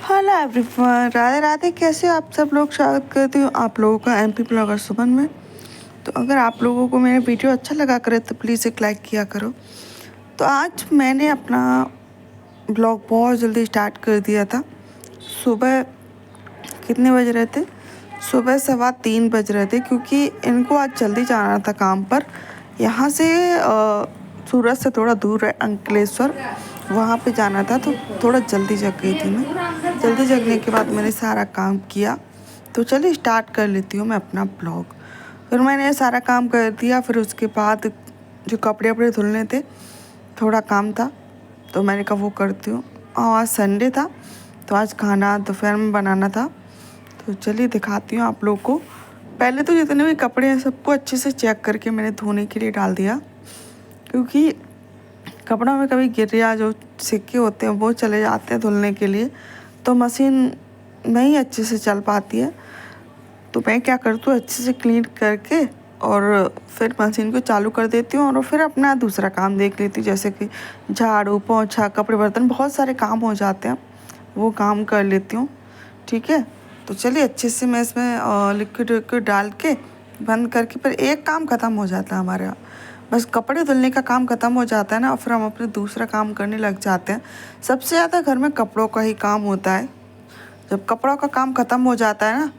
Hello everyone, Radhe Radhe. कैसे हो आप सब लोग? स्वागत करती हूँ आप लोगों का एमपी ब्लॉगर सुमन में। तो अगर आप लोगों को मेरा वीडियो अच्छा लगा करे तो प्लीज़ एक लाइक किया करो। तो आज मैंने अपना ब्लॉग बहुत जल्दी स्टार्ट कर दिया था। सुबह कितने बज रहे थे? सुबह 3:15 बज रहे थे, क्योंकि इनको आज जल्दी जाना था काम पर। यहाँ से सूरत से थोड़ा दूर है अंकलेश्वर, वहाँ पे जाना था, तो थोड़ा जल्दी जग गई थी मैं। जल्दी जगने के बाद मैंने सारा काम किया। तो चलिए स्टार्ट कर लेती हूँ मैं अपना ब्लॉग। फिर मैंने सारा काम कर दिया। फिर उसके बाद जो कपड़े वपड़े धुलने थे, थोड़ा काम था, तो मैंने कहा वो करती हूँ। और आज संडे था, तो आज खाना दोपहर में बनाना था। तो चलिए दिखाती हूँ आप लोग को। पहले तो जितने भी कपड़े हैं सबको अच्छे से चेक करके मैंने धोने के लिए डाल दिया, क्योंकि कपड़ों में कभी गिरिया जो सिक्के होते हैं वो चले जाते हैं धुलने के लिए, तो मशीन नहीं अच्छे से चल पाती है। तो मैं क्या करती हूँ, अच्छे से क्लीन करके और फिर मशीन को चालू कर देती हूँ और फिर अपना दूसरा काम देख लेती हूँ, जैसे कि झाड़ू पोंछा कपड़े बर्तन, बहुत सारे काम हो जाते हैं, वो काम कर लेती हूँ। ठीक है, तो चलिए अच्छे से मैं इसमें लिक्विड विक्विड डाल के बंद करके फिर एक काम ख़त्म हो जाता है हमारा। बस कपड़े धुलने का काम ख़त्म हो जाता है ना, और फिर हम अपने दूसरा काम करने लग जाते हैं। सबसे ज़्यादा घर में कपड़ों का ही काम होता है। जब कपड़ों का काम ख़त्म हो जाता है ना,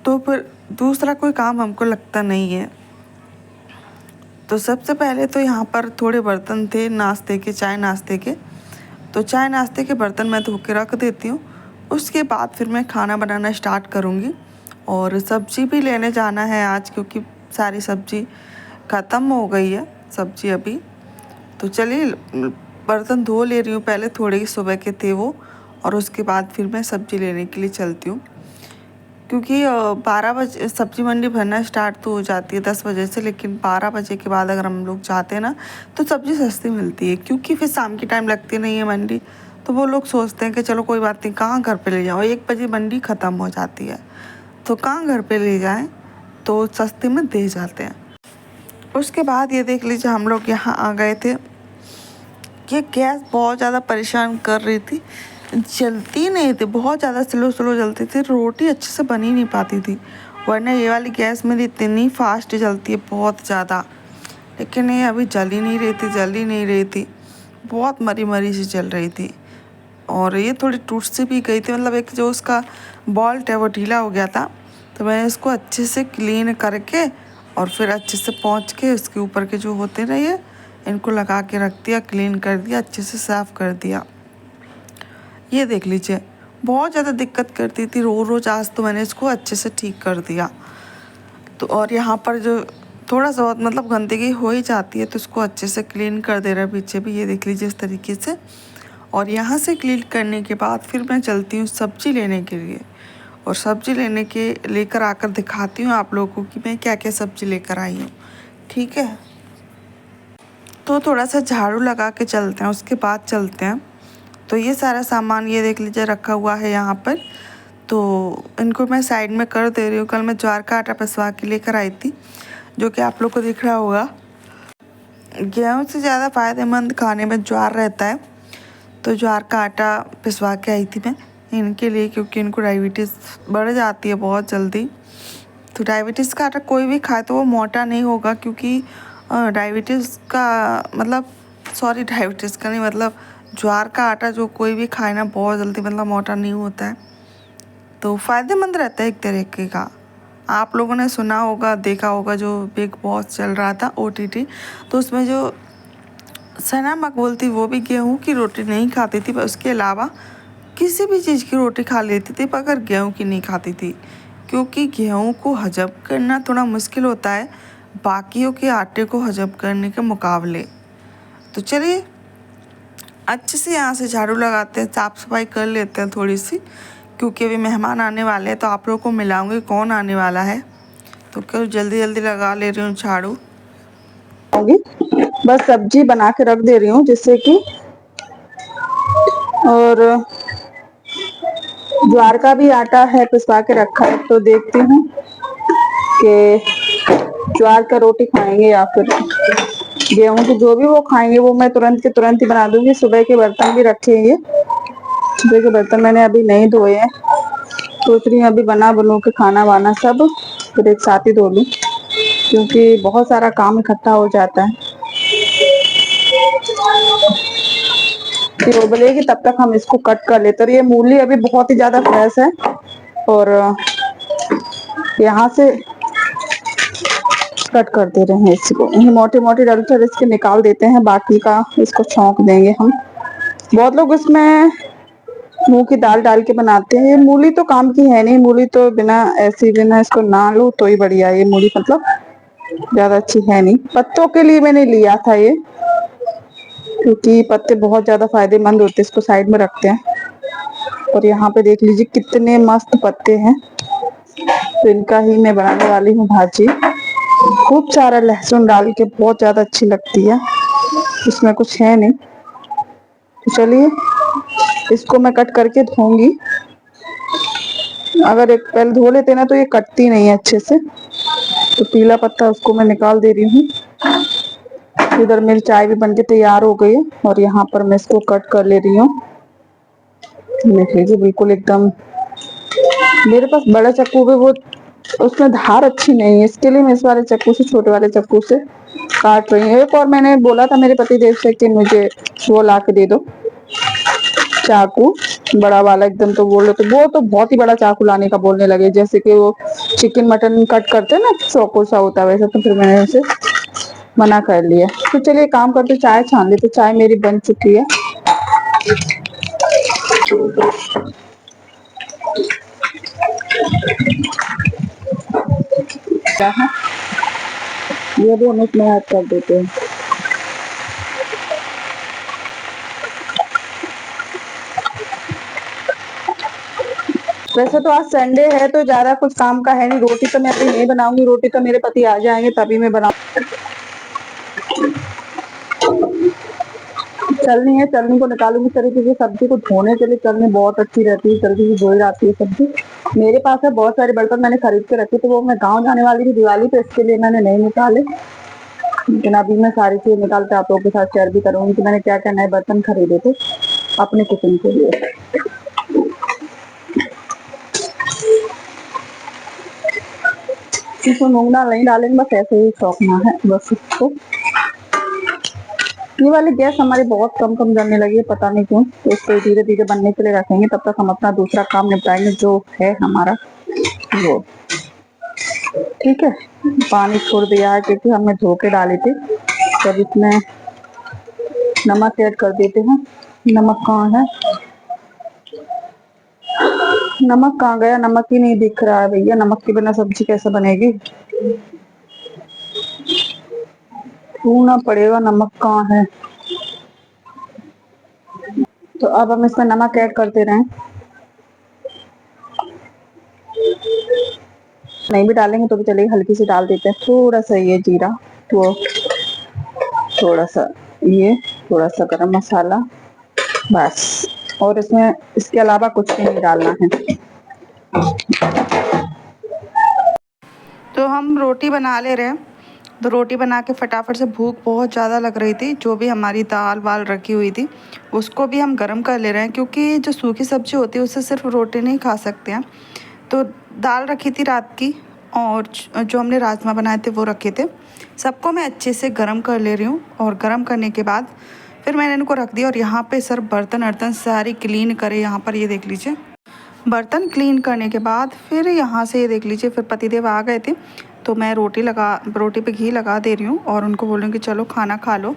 तो फिर दूसरा कोई काम हमको लगता नहीं है। तो सबसे पहले तो यहाँ पर थोड़े बर्तन थे नाश्ते के, चाय नाश्ते के, तो चाय नाश्ते के बर्तन मैं धो के रख देती हूँ। उसके बाद फिर मैं खाना बनाना स्टार्ट करूँगी। और सब्ज़ी भी लेने जाना है आज, क्योंकि सारी सब्ज़ी ख़त्म हो गई है सब्ज़ी अभी। तो चलिए बर्तन धो ले रही हूँ पहले, थोड़े ही सुबह के थे वो, और उसके बाद फिर मैं सब्ज़ी लेने के लिए चलती हूँ। क्योंकि 12 बजे सब्ज़ी मंडी भरना स्टार्ट तो हो जाती है 10 बजे से, लेकिन 12 बजे के बाद अगर हम लोग जाते हैं ना तो सब्ज़ी सस्ती मिलती है, क्योंकि फिर शाम की टाइम लगती नहीं है मंडी। तो वो लोग सोचते हैं कि चलो कोई बात नहीं, कहाँ घर पे ले जाओ, 1 बजे मंडी ख़त्म हो जाती है, तो कहाँ घर पे ले जाएं, तो सस्ते में दे जाते हैं। उसके बाद ये देख लीजिए, हम लोग यहाँ आ गए थे कि गैस बहुत ज़्यादा परेशान कर रही थी, जलती नहीं थी, बहुत ज़्यादा स्लो स्लो जलती थी, रोटी अच्छे से बन ही नहीं पाती थी। वरना ये वाली गैस मेरी इतनी फास्ट जलती है, बहुत ज़्यादा। लेकिन ये अभी जल ही नहीं रही थी, जल ही नहीं रही थी, बहुत मरी मरी सी जल रही थी। और ये थोड़ी टूट सी भी गई थी, मतलब एक जो उसका बॉल्ट है वो ढीला हो गया था। तो मैंने इसको अच्छे से क्लीन करके और फिर अच्छे से पोंछ के उसके ऊपर के जो होते रहे इनको लगा के रख दिया, क्लीन कर दिया, अच्छे से साफ़ कर दिया। ये देख लीजिए, बहुत ज़्यादा दिक्कत करती थी रोज़, आज तो मैंने इसको अच्छे से ठीक कर दिया। तो और यहाँ पर जो थोड़ा सा बहुत मतलब गंदगी हो ही जाती है, तो इसको अच्छे से क्लीन कर दे रहा है पीछे भी, ये देख लीजिए इस तरीके से। और यहाँ से क्लीन करने के बाद फिर मैं चलती हूँ सब्ज़ी लेने के लिए, और सब्ज़ी लेकर आकर दिखाती हूँ आप लोगों को कि मैं क्या क्या सब्ज़ी लेकर आई हूँ। ठीक है, तो थोड़ा सा झाड़ू लगा के चलते हैं, उसके बाद चलते हैं। तो ये सारा सामान ये देख लीजिए रखा हुआ है यहाँ पर, तो इनको मैं साइड में कर दे रही हूँ। कल मैं ज्वार का आटा पिसवा के लेकर आई थी, जो कि आप लोग को दिख रहा होगा। गेहूँ से ज़्यादा फ़ायदेमंद खाने में ज्वार रहता है, तो ज्वार का आटा पिसवा के आई थी मैं इनके लिए, क्योंकि इनको डायबिटीज़ बढ़ जाती है बहुत जल्दी। तो डायबिटीज़ का आटा कोई भी खाए तो वो मोटा नहीं होगा, क्योंकि डायबिटीज़ का मतलब डायबिटीज़ का नहीं, मतलब ज्वार का आटा जो कोई भी खाए ना बहुत जल्दी मतलब मोटा नहीं होता है। तो फ़ायदेमंद रहता है एक तरीके का। आप लोगों ने सुना होगा, देखा होगा, जो बिग बॉस चल रहा था OTT, तो उसमें जो सना मकबूल थी वो भी गेहूं की रोटी नहीं खाती थी, पर उसके अलावा किसी भी चीज़ की रोटी खा लेती थी, मगर गेहूं की नहीं खाती थी, क्योंकि गेहूं को हजम करना थोड़ा मुश्किल होता है बाकियों के आटे को हजम करने के मुकाबले। तो चलिए अच्छे से यहाँ से झाड़ू लगाते हैं, साफ़ सफाई कर लेते हैं थोड़ी सी, क्योंकि अभी मेहमान आने वाले हैं। तो आप लोगों को मिलाऊंगी कौन आने वाला है, तो क्यों जल्दी जल्दी लगा ले रही हूँ झाड़ू। बस सब्जी बना के रख दे रही हूँ जिससे कि, और ज्वार का भी आटा है पिसवा के रखा है, तो देखती हूँ कि ज्वार का रोटी खाएंगे या फिर गेहूं की, जो भी वो खाएंगे वो मैं तुरंत के तुरंत ही बना दूंगी। सुबह के बर्तन भी रखेंगे, सुबह के बर्तन मैंने अभी नहीं धोए हैं, सोच रही हूँ अभी बनू के खाना वाना सब फिर एक साथ ही धो लूँ, क्योंकि बहुत सारा काम इकट्ठा हो जाता है। फिर उबलेगी तब तक हम इसको कट कर लेते। और ये मूली अभी बहुत ही ज्यादा फ्रेश है, और यहाँ से कट कर दे रहे हैं इसको, मोटे मोटे डंठल इसके निकाल देते हैं, बाकी का इसको छौंक देंगे हम। बहुत लोग इसमें मूंग की दाल डाल के बनाते हैं। ये मूली तो काम की है नहीं, मूली तो बिना ऐसी बिना इसको ना लो तो ही बढ़िया है। ये मूली मतलब ज्यादा अच्छी है नहीं, पत्तों के लिए मैंने लिया था ये, क्योंकि पत्ते बहुत ज्यादा फायदेमंद होते हैं। इसको साइड में रखते हैं। और यहाँ पे देख लीजिए कितने मस्त पत्ते हैं, तो इनका ही मैं बनाने वाली हूँ भाजी। खूब सारा लहसुन डाल के बहुत ज्यादा अच्छी लगती है, इसमें कुछ है नहीं। तो चलिए इसको मैं कट करके धोऊंगी। अगर एक पहले धो लेते ना तो ये कटती नहीं है अच्छे से। तो पीला पत्ता उसको मैं निकाल दे रही हूँ। इधर मेरी चाय भी बनके तैयार हो गई है, और यहाँ पर मैं इसको कट कर ले रही हूँ। देख लीजिए बिल्कुल एकदम, मेरे पास बड़ा चाकू भी वो उसमें धार अच्छी नहीं है, इसके लिए मैं इस वाले चाकू से, छोटे वाले चाकू से काट रही हूँ। एक और मैंने बोला था मेरे पति देव से कि मुझे वो ला के दे दो चाकू, बड़ा वाला एकदम। तो बोले तो वो तो बहुत ही बड़ा चाकू लाने का बोलने लगे, जैसे कि वो चिकन मटन कट करते हैं ना, चौको सा होता है वैसा। तो फिर मैंने उसे मना कर लिया। तो चलिए काम करते, चाय छान लेते। चाय मेरी बन चुकी है। ये भी हम इसमें ऐड कर देते हैं। वैसे तो आज संडे है तो ज्यादा कुछ काम का है नहीं। रोटी तो मैं अभी नहीं बनाऊंगी, रोटी तो मेरे पति आ जाएंगे तभी मैं बनाऊंगी। चलनी है, चलनी को निकालूंगी सारी चीजें। सब्जी को धोने के लिए चलनी बहुत अच्छी रहती है, जल्दी से धोई जाती है सब्जी। मेरे पास है बहुत सारे बर्तन, मैंने खरीद के रखे, तो वो मैं गाँव जाने वाली थी दिवाली पे, इसके लिए मैंने नहीं निकाले। लेकिन अभी मैं सारी चीजें निकालते आप लोगों के साथ शेयर भी करूंगी कि मैंने क्या क्या नए बर्तन खरीदे थे अपने किचन के लिए। इसमें मूंग दाल नहीं डालेंगे, बस ऐसे ही छौंकना है बस इसको। ये वाली गैस हमारी बहुत कम कम जलने लगी है, पता नहीं क्यों। तो इसको धीरे धीरे बनने के लिए रखेंगे, तब तक हम अपना दूसरा काम निपटाएंगे जो है हमारा वो। ठीक है, पानी छोड़ दिया है क्योंकि हमने धो के डाले थे। तब इसमें नमक ऐड कर देते हैं। नमक कहाँ है, नमक कहाँ गया? नमक ही नहीं दिख रहा है भैया। नमक के बिना सब्जी कैसे बनेगी? ढूंढना पड़ेगा नमक कहाँ है। तो अब हम इसमें नमक ऐड करते रहें। नहीं भी डालेंगे तो भी चलेगा, हल्की सी डाल देते हैं। थोड़ा सा ये जीरा, वो थोड़ा सा ये, थोड़ा सा गरम मसाला, बस। और इसमें इसके अलावा कुछ भी नहीं डालना है। तो हम रोटी बना ले रहे हैं। तो रोटी बना के फटाफट से, भूख बहुत ज़्यादा लग रही थी, जो भी हमारी दाल वाल रखी हुई थी उसको भी हम गर्म कर ले रहे हैं, क्योंकि जो सूखी सब्जी होती है उससे सिर्फ रोटी नहीं खा सकते हैं। तो दाल रखी थी रात की, और जो हमने राजमा बनाए थे वो रखे थे। सबको मैं अच्छे से गर्म कर ले रही हूँ, और गर्म करने के बाद फिर मैंने इनको रख दिया। और यहाँ पे सर बर्तन वर्तन सारी क्लीन करे। यहाँ पर ये देख लीजिए, बर्तन क्लीन करने के बाद फिर यहाँ से ये देख लीजिए, फिर पतिदेव आ गए थे। तो मैं रोटी पे घी लगा दे रही हूँ, और उनको बोल रही हूँ कि चलो खाना खा लो।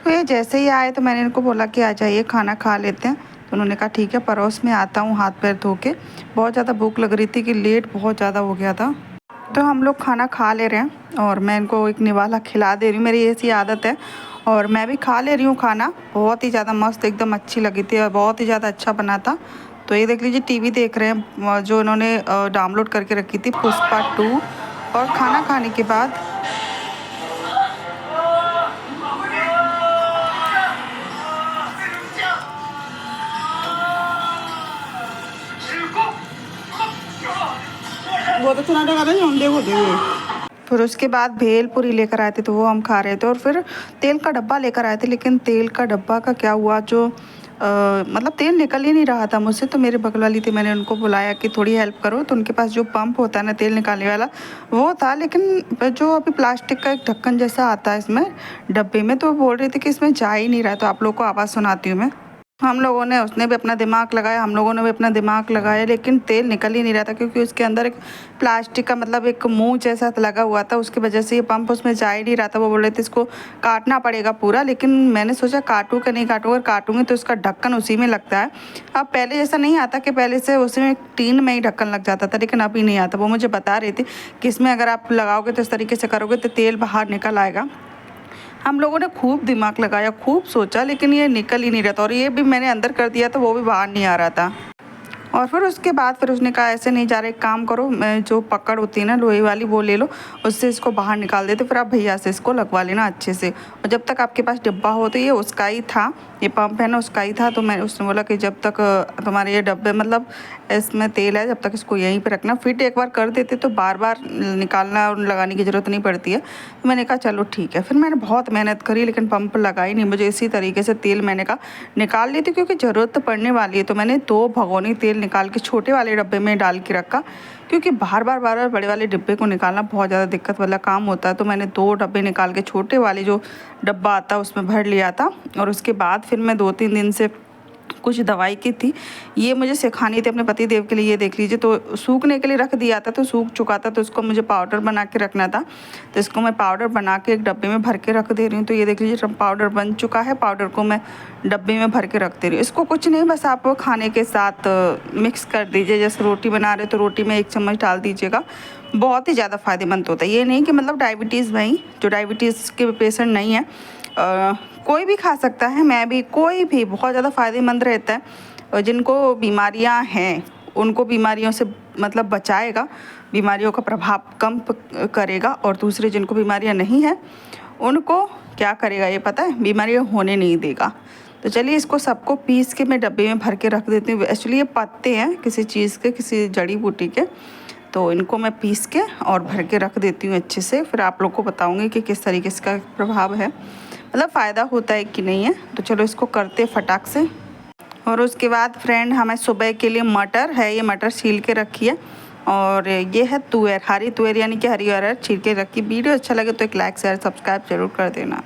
तो ये जैसे ही आए तो मैंने इनको बोला कि आ जाइए खाना खा लेते हैं। तो उन्होंने कहा ठीक है, परोस में आता हूँ हाथ पैर धो के। बहुत ज़्यादा भूख लग रही थी कि लेट बहुत ज़्यादा हो गया था। तो हम लोग खाना खा ले रहे हैं, और मैं इनको एक निवाला खिला दे रही हूँ, मेरी ऐसी आदत है। और मैं भी खा ले रही हूँ खाना। बहुत ही ज़्यादा मस्त, एकदम अच्छी लगी थी, और बहुत ही ज़्यादा अच्छा बना था। तो ये देख लीजिए, टीवी देख रहे हैं, जो इन्होंने डाउनलोड करके रखी थी, पुष्पा 2। और खाना खाने के बाद बहुत अच्छा नाटक आता है, हम देखो फिर उसके बाद भेल पूरी लेकर आए थे, तो वो हम खा रहे थे। और फिर तेल का डब्बा लेकर आए थे, लेकिन तेल का डब्बा का क्या हुआ, जो मतलब तेल निकल ही नहीं रहा था मुझसे। तो मेरे बगल वाली थी, मैंने उनको बुलाया कि थोड़ी हेल्प करो। तो उनके पास जो पंप होता है ना तेल निकालने वाला वो था, लेकिन जो अभी प्लास्टिक का एक ढक्कन जैसा आता है इसमें डब्बे में, तो वो बोल रही थी कि इसमें जा ही नहीं रहा है। तो आप लोग को आवाज़ सुनाती हूँ मैं। हम लोगों ने, उसने भी अपना दिमाग लगाया, हम लोगों ने भी अपना दिमाग लगाया, लेकिन तेल निकल ही नहीं रहा था, क्योंकि उसके अंदर एक प्लास्टिक का मतलब एक मुंह जैसा लगा हुआ था। उसकी वजह से ये पंप उसमें जा ही नहीं रहा था। वो बोल रहे थे इसको काटना पड़ेगा पूरा, लेकिन मैंने सोचा काटूँ कि नहीं काटूँ। अगर काटूँगी तो उसका ढक्कन उसी में लगता है। अब पहले जैसा नहीं आता कि पहले से उसी में टीन में ही ढक्कन लग जाता था, लेकिन अभी नहीं आता। वो मुझे बता रही थी कि इसमें अगर आप लगाओगे तो इस तरीके से करोगे तो तेल बाहर निकल आएगा। हम लोगों ने खूब दिमाग लगाया, खूब सोचा, लेकिन ये निकल ही नहीं रहा था। और ये भी मैंने अंदर कर दिया तो वो भी बाहर नहीं आ रहा था। और फिर उसके बाद फिर उसने कहा ऐसे नहीं जा रहा, एक काम करो, मैं जो पकड़ होती है ना लोहे वाली वो ले लो, उससे इसको बाहर निकाल देते, फिर आप भैया से इसको लगवा लेना अच्छे से। और जब तक आपके पास डिब्बा हो, तो ये उसका ही था, ये पंप है ना उसका ही था। तो मैं उसने बोला कि जब तक तुम्हारे ये डब्बे मतलब इसमें तेल है, जब तक इसको यहीं पे रखना। फिट एक बार कर देते तो बार बार निकालना और लगाने की ज़रूरत नहीं पड़ती है। तो मैंने कहा चलो ठीक है। फिर मैंने बहुत मेहनत करी, लेकिन पंप लगा ही नहीं। मुझे इसी तरीके से तेल मैंने कहा निकाल लेती, क्योंकि ज़रूरत तो पड़ने वाली है। तो मैंने 2 भगोनी तेल निकाल के छोटे वाले डब्बे में डाल के रखा, क्योंकि बार बार बड़े वाले डिब्बे को निकालना बहुत ज़्यादा दिक्कत वाला काम होता है। तो मैंने 2 डब्बे निकाल के छोटे वाले जो डब्बा आता है उसमें भर लिया था। और उसके बाद फिर मैं 2-3 दिन से कुछ दवाई की थी, ये मुझे सिखानी थी अपने पति देव के लिए। ये देख लीजिए, तो सूखने के लिए रख दिया था, तो सूख चुका था, तो इसको मुझे पाउडर बना के रखना था। तो इसको मैं पाउडर बना के एक डब्बे में भर के रख दे रही हूँ। तो ये देख लीजिए पाउडर बन चुका है। पाउडर को मैं डब्बे में भर के रख दे रही हूँ। इसको कुछ नहीं, बस आप खाने के साथ मिक्स कर दीजिए। जैसे रोटी बना रहे तो रोटी में 1 चम्मच डाल दीजिएगा। बहुत ही ज़्यादा फ़ायदेमंद होता है। ये नहीं कि मतलब डायबिटीज़, भाई जो डायबिटीज़ के पेशेंट नहीं है कोई भी खा सकता है, मैं भी, कोई भी, बहुत ज़्यादा फ़ायदेमंद रहता है। और जिनको बीमारियां हैं उनको बीमारियों से मतलब बचाएगा, बीमारियों का प्रभाव कम करेगा। और दूसरे जिनको बीमारियां नहीं हैं उनको क्या करेगा ये पता है, बीमारियां होने नहीं देगा। तो चलिए इसको सबको पीस के मैं डब्बे में भर के रख देती हूँ। एक्चुअली ये पत्ते हैं किसी चीज़ के, किसी जड़ी बूटी के, तो इनको मैं पीस के और भर के रख देती हूँ अच्छे से। फिर आप लोग को बताऊँगी कि किस तरीके से का प्रभाव है, मतलब फ़ायदा होता है कि नहीं है। तो चलो इसको करते फटाक से। और उसके बाद फ्रेंड हमें सुबह के लिए मटर है, ये मटर छील के रखी है। और ये है तुअर, हरी तुअर यानी कि हरी अरहर छील के रखी। वीडियो अच्छा लगे तो एक लाइक शेयर सब्सक्राइब जरूर कर देना।